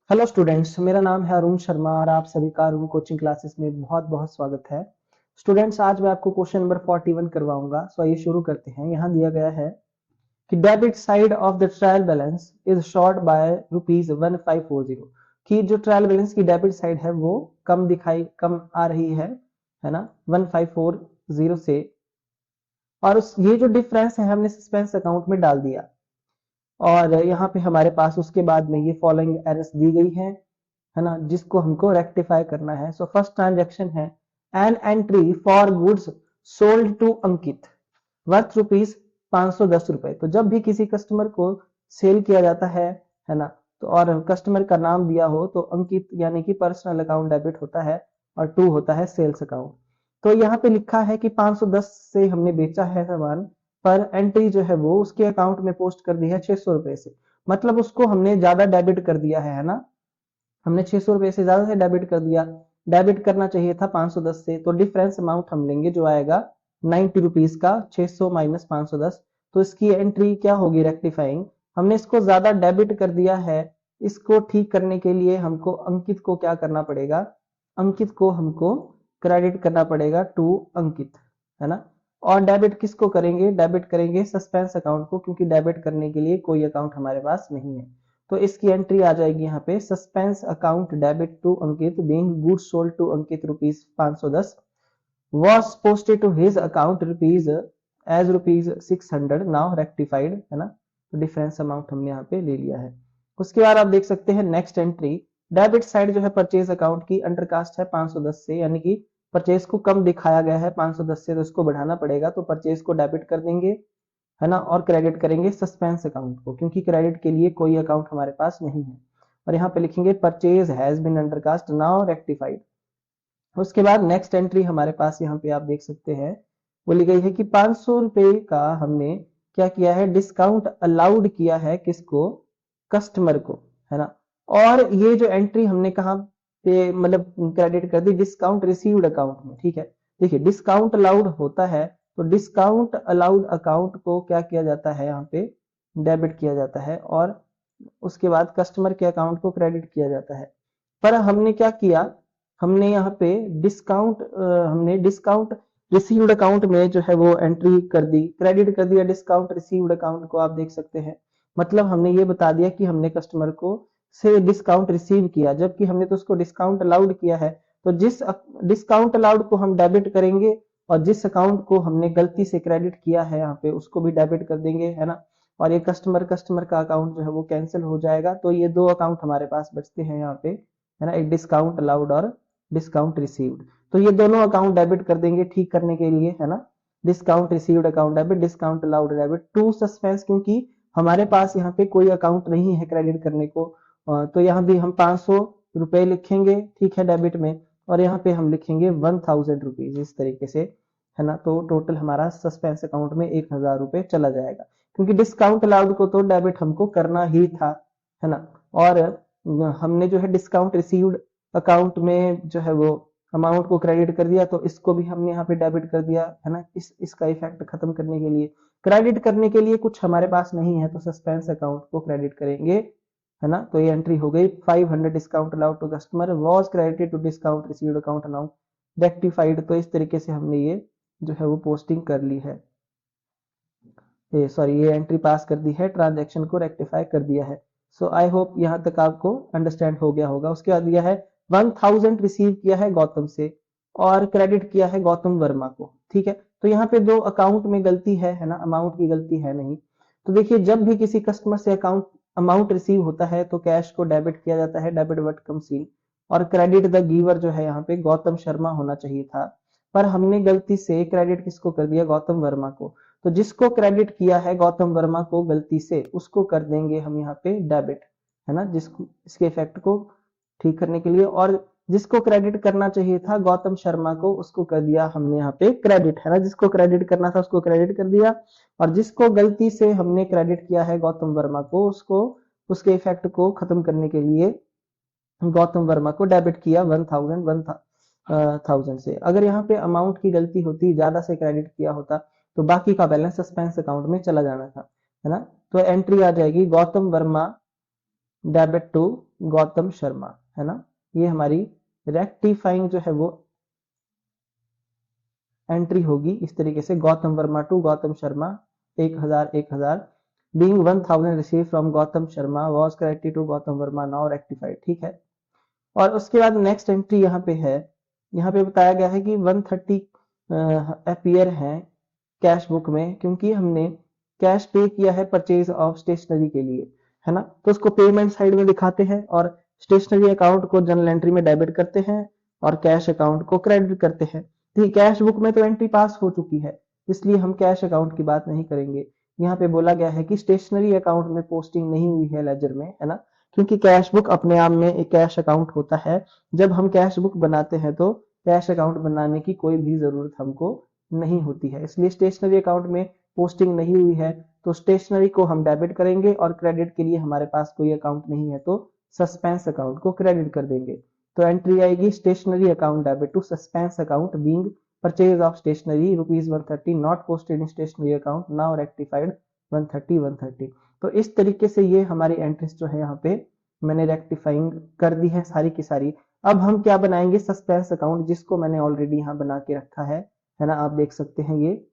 Hello students, मेरा नाम है अरुण शर्मा और आप सभी का अरुण कोचिंग क्लासेस में बहुत बहुत स्वागत है। स्टूडेंट्स, आज मैं आपको क्वेश्चन नंबर 41 करवाऊंगा। सो आइए शुरू करते हैं। यहाँ दिया गया है कि debit side of the trial balance is short by ₹1540। कि जो ट्रायल बैलेंस की डेबिट साइड है वो कम आ रही है ना, 1540 से। और ये जो डिफरेंस है हमने सस्पेंस अकाउंट में डाल दिया। और यहाँ पे हमारे पास उसके बाद में ये फॉलोइंग एरर्स दी गई है ना, जिसको हमको रेक्टिफाई करना है। सो फर्स्ट ट्रांजेक्शन है an entry for goods sold to Ankit worth ₹510। तो जब भी किसी कस्टमर को सेल किया जाता है ना, तो और कस्टमर का नाम दिया हो तो अंकित यानी कि पर्सनल अकाउंट डेबिट होता है और टू होता है सेल्स अकाउंट। तो यहाँ पे लिखा है कि 510 से हमने बेचा है सामान, पर एंट्री जो है वो उसके अकाउंट में पोस्ट कर दी है ₹600 से। मतलब उसको हमने ज्यादा डेबिट कर दिया है ना, हमने ₹600 से ज्यादा से डेबिट कर दिया। डेबिट करना चाहिए था 510 से, तो डिफरेंस अमाउंट हम लेंगे जो आएगा ₹90 का। 600 माइनस 510, तो इसकी एंट्री क्या होगी, रेक्टिफाइंग। हमने इसको ज्यादा डेबिट कर दिया है। इसको ठीक करने के लिए हमको अंकित को क्या करना पड़ेगा, अंकित को हमको क्रेडिट करना पड़ेगा टू अंकित, है ना। और डेबिट किसको करेंगे, डेबिट करेंगे सस्पेंस अकाउंट को, क्योंकि डेबिट करने के लिए कोई अकाउंट हमारे पास नहीं है। तो इसकी एंट्री आ जाएगी यहाँ पे, suspense account debit to Ankit being goods sold to Ankit ₹510 was posted to his account rupees as ₹600 now rectified, है ना। तो डिफरेंस अमाउंट हमने यहाँ पे ले लिया है। उसके बाद आप देख सकते हैं नेक्स्ट एंट्री, डेबिट साइड जो है परचेज अकाउंट की अंडरकास्ट है 510 से, यानी कि परचेज को कम दिखाया गया है 510 से, तो इसको बढ़ाना पड़ेगा। तो परचेज को डेबिट कर देंगे, है ना, और क्रेडिट करेंगे सस्पेंस अकाउंट को, क्योंकि क्रेडिट के लिए कोई अकाउंट हमारे पास नहीं है। और यहाँ पे लिखेंगे purchase has been undercast now rectified. उसके बाद नेक्स्ट एंट्री हमारे पास यहाँ पे आप देख सकते हैं, बोली गई है कि ₹500 का हमने क्या किया है, डिस्काउंट अलाउड किया है किसको, कस्टमर को, है ना। और ये जो एंट्री हमने कहा पे मतलब क्रेडिट कर दी, डिस्काउंट रिसीव्ड अकाउंट में, ठीक है। देखिए डिस्काउंट अलाउड होता है, तो डिस्काउंट अलाउड अकाउंट को क्या किया जाता है, यहाँ पे डेबिट किया जाता है, और उसके बाद कस्टमर के अकाउंट को क्रेडिट किया जाता है। पर हमने क्या किया, हमने यहाँ पे डिस्काउंट रिसीव्ड अकाउंट में जो है वो एंट्री कर दी, क्रेडिट कर दिया डिस्काउंट रिसीव्ड अकाउंट को, आप देख सकते हैं। मतलब हमने ये बता दिया कि हमने कस्टमर को से डिस्काउंट रिसीव किया, जबकि हमने तो उसको डिस्काउंट अलाउड किया है। तो जिस डिस्काउंट अलाउड को हम डेबिट करेंगे, और जिस अकाउंट को हमने गलती से क्रेडिट किया है यहाँ पे उसको भी डेबिट कर देंगे, है ना। और ये कस्टमर का अकाउंट जो है वो कैंसिल हो जाएगा। तो ये दो अकाउंट हमारे पास बचते हैं यहाँ पे, है ना, एक डिस्काउंट अलाउड और डिस्काउंट रिसीव्ड। तो ये दोनों अकाउंट डेबिट कर देंगे ठीक करने के लिए, है ना। Discount received account debit, discount allowed debit to suspense, क्योंकि हमारे पास यहाँ पे कोई अकाउंट नहीं है क्रेडिट करने को। तो यहाँ भी हम ₹500 लिखेंगे, ठीक है, डेबिट में। और यहाँ पे हम लिखेंगे ₹1000 इस तरीके से, है ना। तो टोटल हमारा सस्पेंस अकाउंट में ₹1000 चला जाएगा, क्योंकि डिस्काउंट अलाउड को तो डेबिट हमको करना ही था, है ना। और हमने जो है डिस्काउंट रिसीव्ड अकाउंट में जो है वो अमाउंट को क्रेडिट कर दिया, तो इसको भी हमने यहाँ पे डेबिट कर दिया, है ना। इसका इफेक्ट खत्म करने के लिए, क्रेडिट करने के लिए कुछ हमारे पास नहीं है, तो सस्पेंस अकाउंट को क्रेडिट करेंगे, है ना। तो ये एंट्री हो गई 500 discount allowed to customer was credited to discount received account amount rectified. तो इस तरीके से हमने ये जो है वो पोस्टिंग कर ली है, ये एंट्री पास कर दी है, ट्रांजैक्शन को रेक्टिफाई कर दिया है। सो आई होप यहाँ तक आपको अंडरस्टैंड हो गया होगा। उसके बाद दिया है 1000 रिसीव किया है गौतम से, और क्रेडिट किया है गौतम वर्मा को, ठीक है। तो यहाँ पे दो अकाउंट में गलती है ना, अमाउंट की गलती है नहीं। तो देखिए जब भी किसी कस्टमर से अमाउंट रिसीव होता है तो कैश को डेबिट किया जाता है, डेबिट बट कम सील, और क्रेडिट द गिवर जो है यहाँ पे गौतम शर्मा होना चाहिए था। पर हमने गलती से क्रेडिट किसको कर दिया, गौतम वर्मा को। तो जिसको क्रेडिट किया है गौतम वर्मा को गलती से, उसको कर देंगे हम यहाँ पे डेबिट, है ना, जिसको इसके इफेक्ट को ठीक करने के लिए। और जिसको क्रेडिट करना चाहिए था गौतम शर्मा को, उसको कर दिया हमने यहाँ पे क्रेडिट, है ना। जिसको क्रेडिट करना था उसको क्रेडिट कर दिया, और जिसको गलती से हमने क्रेडिट किया है गौतम वर्मा को, उसको उसके इफेक्ट को खत्म करने के लिए गौतम वर्मा को डेबिट किया 1000 से। अगर यहाँ पे अमाउंट की गलती होती, ज्यादा से क्रेडिट किया होता, तो बाकी का बैलेंस सस्पेंस अकाउंट में चला जाना था, है ना। तो एंट्री आ जाएगी गौतम वर्मा डेबिट टू गौतम शर्मा, है ना। ये हमारी रेक्टिफाइंग जो है वो एंट्री होगी इस तरीके से, Gautam Verma to Gautam Sharma 1000 being 1000 receive from Gautam Sharma was corrected to Gautam Verma now rectified, ठीक है। और उसके बाद नेक्स्ट एंट्री यहाँ पे है, यहाँ पे बताया गया है कि 130 अपीयर है कैश बुक में, क्योंकि हमने कैश पे किया है परचेज ऑफ स्टेशनरी के लिए, है ना। तो उसको पेमेंट साइड में दिखाते हैं और स्टेशनरी अकाउंट को जनरल एंट्री में डेबिट करते हैं और कैश अकाउंट को क्रेडिट करते हैं। तो कैश बुक में तो एंट्री पास हो चुकी है, इसलिए हम कैश अकाउंट की बात नहीं करेंगे। यहाँ पे बोला गया है कि स्टेशनरी अकाउंट में पोस्टिंग नहीं हुई है लेजर में, है ना, क्योंकि कैश बुक अपने आप में एक कैश अकाउंट होता है। जब हम कैश बुक बनाते हैं तो कैश अकाउंट बनाने की कोई भी जरूरत हमको नहीं होती है, इसलिए स्टेशनरी अकाउंट में पोस्टिंग नहीं हुई है तो स्टेशनरी को हम डेबिट करेंगे और क्रेडिट के लिए हमारे पास कोई अकाउंट नहीं है तो सस्पेंस अकाउंट को क्रेडिट कर देंगे। तो एंट्री आएगी stationery account debit to suspense account being purchase of stationery ₹130 not posted in stationery account now rectified 130। तो इस तरीके से ये हमारी एंट्रीज जो है यहाँ पे मैंने रेक्टिफाइंग कर दी है सारी की सारी। अब हम क्या बनाएंगे, सस्पेंस अकाउंट, जिसको मैंने ऑलरेडी यहाँ बना के रखा है ना, आप देख सकते हैं। ये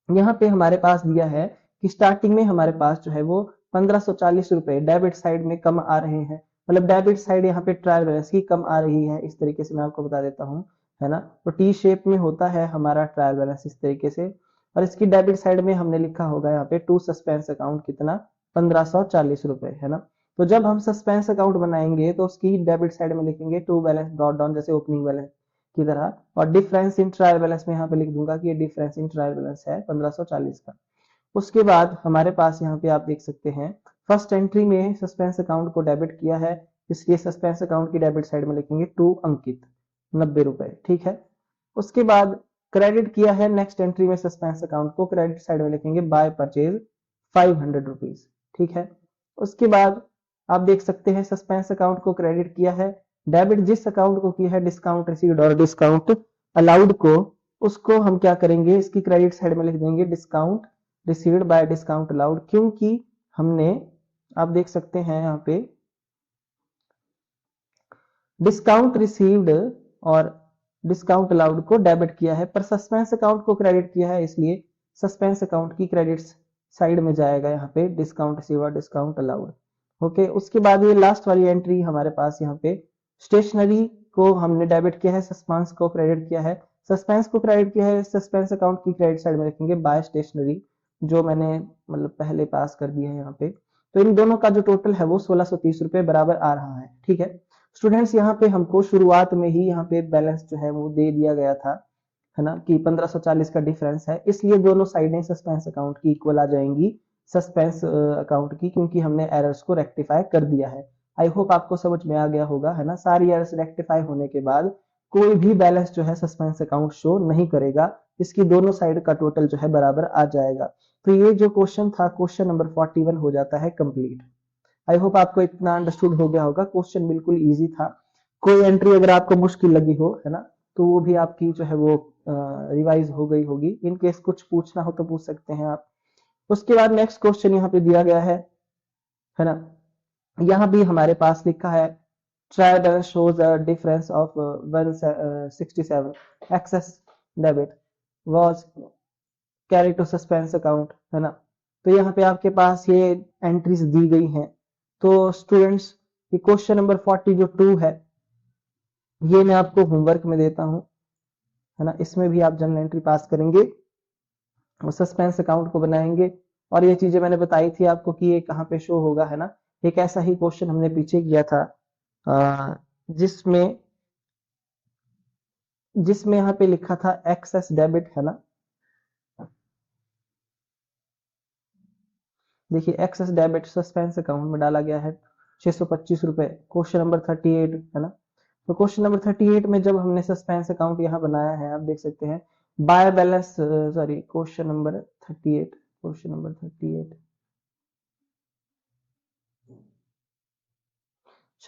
यहाँ पे हमारे पास दिया है कि स्टार्टिंग में हमारे पास जो है वो 1540 रुपए डेबिट साइड में कम आ रहे हैं, मतलब डेबिट साइड यहाँ पे ट्रायल बैलेंस की कम आ रही है। इस तरीके से मैं आपको बता देता हूँ, है ना। तो टी शेप में होता है हमारा ट्रायल बैलेंस इस तरीके से, और इसकी डेबिट साइड में हमने लिखा होगा यहाँ पे टू सस्पेंस अकाउंट कितना, 1540 रुपए, है ना। तो जब हम सस्पेंस अकाउंट बनाएंगे तो उसकी डेबिट साइड में लिखेंगे टू बैलेंस डॉट डाउन, जैसे ओपनिंग बैलेंस की तरह, और डिफरेंस इन ट्रायल बैलेंस में यहाँ पे लिख दूंगा कि ये डिफरेंस इन ट्रायल बैलेंस है 1540 का। उसके बाद हमारे पास यहाँ पे आप देख सकते हैं फर्स्ट एंट्री में सस्पेंस अकाउंट को डेबिट किया है, इसलिए सस्पेंस अकाउंट की डेबिट साइड में लिखेंगे टू अंकित 90 रुपए, ठीक है। उसके बाद क्रेडिट किया है नेक्स्ट एंट्री में सस्पेंस अकाउंट को, क्रेडिट साइड में लिखेंगे बाय परचेज 500 रुपीज, ठीक है। उसके बाद आप देख सकते हैं सस्पेंस अकाउंट को क्रेडिट किया है, डेबिट जिस अकाउंट को किया है डिस्काउंट रिसीव्ड और डिस्काउंट अलाउड को, उसको हम क्या करेंगे, इसकी क्रेडिट साइड में लिख देंगे discount received by discount allowed, क्योंकि हमने, आप देख सकते हैं यहाँ पे डिस्काउंट रिसीव्ड और डिस्काउंट अलाउड को डेबिट किया है, पर सस्पेंस अकाउंट को क्रेडिट किया है, इसलिए सस्पेंस अकाउंट की क्रेडिट साइड में जाएगा यहाँ पे डिस्काउंट रिसीव और डिस्काउंट अलाउड। ओके, उसके बाद ये लास्ट वाली एंट्री हमारे पास यहाँ पे स्टेशनरी को हमने डेबिट किया है, सस्पेंस को क्रेडिट किया है। सस्पेंस को क्रेडिट किया है, सस्पेंस अकाउंट की क्रेडिट साइड में रखेंगे बाय स्टेशनरी, जो मैंने मतलब पहले पास कर दिया है यहाँ पे। तो इन दोनों का जो टोटल है वो 1630 रुपए बराबर आ रहा है, ठीक है। स्टूडेंट्स यहाँ पे हमको शुरुआत में ही यहाँ पे बैलेंस जो है वो दे दिया गया था, है ना, कि 1540 का डिफरेंस है, इसलिए दोनों साइडें सस्पेंस अकाउंट की इक्वल आ जाएंगी सस्पेंस अकाउंट की, क्योंकि हमने एरर्स को रेक्टिफाई कर दिया है। आई होप आपको समझ में आ गया होगा, है ना। सारी एरर्स रेक्टिफाई होने के बाद कोई भी बैलेंस जो है सस्पेंस अकाउंट शो नहीं करेगा, इसकी दोनों साइड का टोटल जो है बराबर आ जाएगा। तो ये जो क्वेश्चन था, क्वेश्चन नंबर 41 हो जाता है कंप्लीट। आई होप आपको इतना अंडरस्टूड हो गया होगा, क्वेश्चन बिल्कुल इजी था। कोई एंट्री अगर आपको मुश्किल लगी हो, है ना, तो वो भी आपकी जो है वो रिवाइज हो गई होगी। इन केस कुछ पूछना हो तो पूछ सकते हैं आप। उसके बाद नेक्स्ट क्वेश्चन यहाँ पे दिया गया है ना। यहाँ भी हमारे पास लिखा है trial balance shows a difference of 167 excess debit was carry to suspense account, है ना। तो यहाँ पे आपके पास ये एंट्रीज दी गई हैं। तो स्टूडेंट्स, ये क्वेश्चन नंबर 42 है, ये मैं आपको होमवर्क में देता हूँ, है ना। इसमें भी आप जनरल एंट्री पास करेंगे और सस्पेंस अकाउंट को बनाएंगे, और ये चीजें मैंने बताई थी आपको कि ये कहाँ पे शो होगा, है ना। एक ऐसा ही क्वेश्चन हमने पीछे किया था जिसमें जिसमें यहाँ पे लिखा था एक्सेस डेबिट, है ना। देखिए एक्सेस डेबिट सस्पेंस अकाउंट में डाला गया है 625 रुपए, क्वेश्चन नंबर 38, है ना। तो क्वेश्चन नंबर 38 में जब हमने सस्पेंस अकाउंट यहाँ बनाया है, आप देख सकते हैं by balance, sorry question number 38, question number 38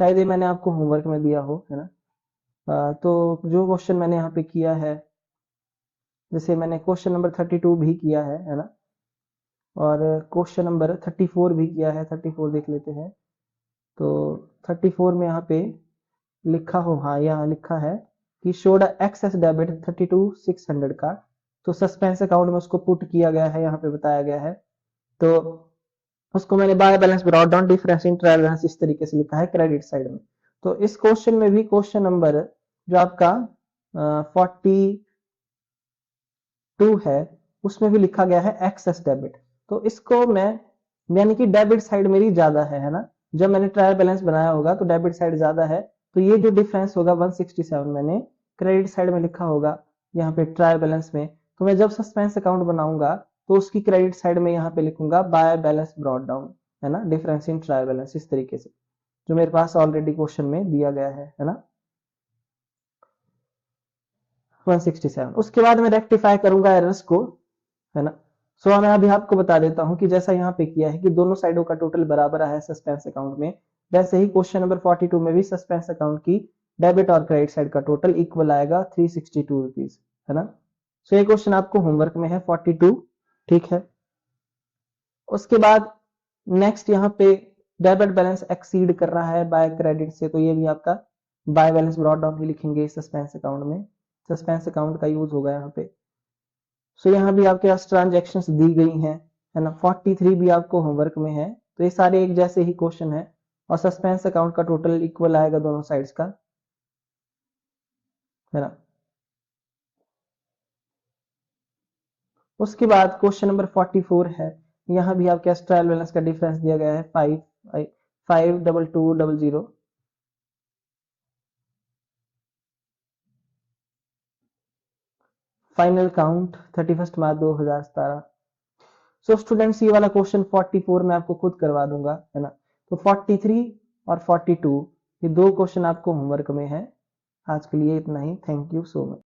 शायद ये मैंने आपको होमवर्क में दिया हो, है ना। तो जो क्वेश्चन मैंने यहाँ पे किया है, जैसे मैंने क्वेश्चन नंबर 32 भी किया है ना, और क्वेश्चन नंबर 34 भी किया है, 34 देख लेते हैं। तो 34 में यहाँ पे लिखा हो, हाँ यहाँ लिखा है कि शोड एक्सेस डेबिट 32,600 का, तो सस्पेंस अकाउंट में उसको पुट किया गया है, यहाँ पे बताया गया है। तो उसको मैंने by balance brought down difference in trial balance इस तरीके से लिखा है क्रेडिट साइड में। तो इस क्वेश्चन में भी क्वेश्चन नंबर जो आपका 42 है उसमें भी लिखा गया है एक्सेस डेबिट। तो इसको मैं यानी कि डेबिट साइड मेरी ज्यादा है ना, जब मैंने ट्रायल बैलेंस बनाया होगा तो डेबिट साइड ज्यादा है, तो ये जो डिफरेंस होगा 167 मैंने क्रेडिट साइड में लिखा होगा यहाँ पे ट्रायल बैलेंस में। तो मैं जब सस्पेंस अकाउंट बनाऊंगा तो उसकी क्रेडिट साइड में यहाँ पे लिखूंगा बाय बैलेंस ब्रॉट डाउन, है ना, डिफरेंस इन ट्रायल बैलेंस इस तरीके से, जो मेरे पास ऑलरेडी क्वेश्चन में दिया गया है ना 167। उसके बाद मैं रेक्टिफाई करूंगा एरर्स को, है ना। सो मैं अभी आपको बता देता हूं कि जैसा यहाँ पे किया है कि दोनों साइडों का टोटल बराबर आया है सस्पेंस अकाउंट में, वैसे ही क्वेश्चन नंबर 42 में भी सस्पेंस अकाउंट की डेबिट और क्रेडिट साइड का टोटल इक्वल आएगा 362 रुपीज, है ना। सो ये क्वेश्चन आपको होमवर्क में है 42, ठीक है। उसके बाद नेक्स्ट यहाँ पे डेबिट बैलेंस एक्सीड कर रहा है बाय क्रेडिट से, तो ये भी आपका बाय बैलेंस ब्रॉट डाउन ही लिखेंगे सस्पेंस अकाउंट में, सस्पेंस अकाउंट का यूज होगा यहाँ पे। सो यहाँ भी आपके पास ट्रांजेक्शन्स दी गई हैं, है ना। 43 भी आपको होमवर्क में है, तो ये सारे एक जैसे ही क्वेश्चन है और सस्पेंस अकाउंट का टोटल इक्वल आएगा दोनों साइड्स का, है ना। उसके बाद क्वेश्चन नंबर 44 है, यहाँ भी आपके पास ट्रायल बैलेंस का डिफरेंस दिया गया है 52200, फाइनल काउंट 31 मार्च 2017। सो स्टूडेंट्स ये वाला क्वेश्चन 44 में आपको खुद करवा दूंगा, है ना। तो 43 और 42 ये दो क्वेश्चन आपको होमवर्क में है। आज के लिए इतना ही, थैंक यू सो मच।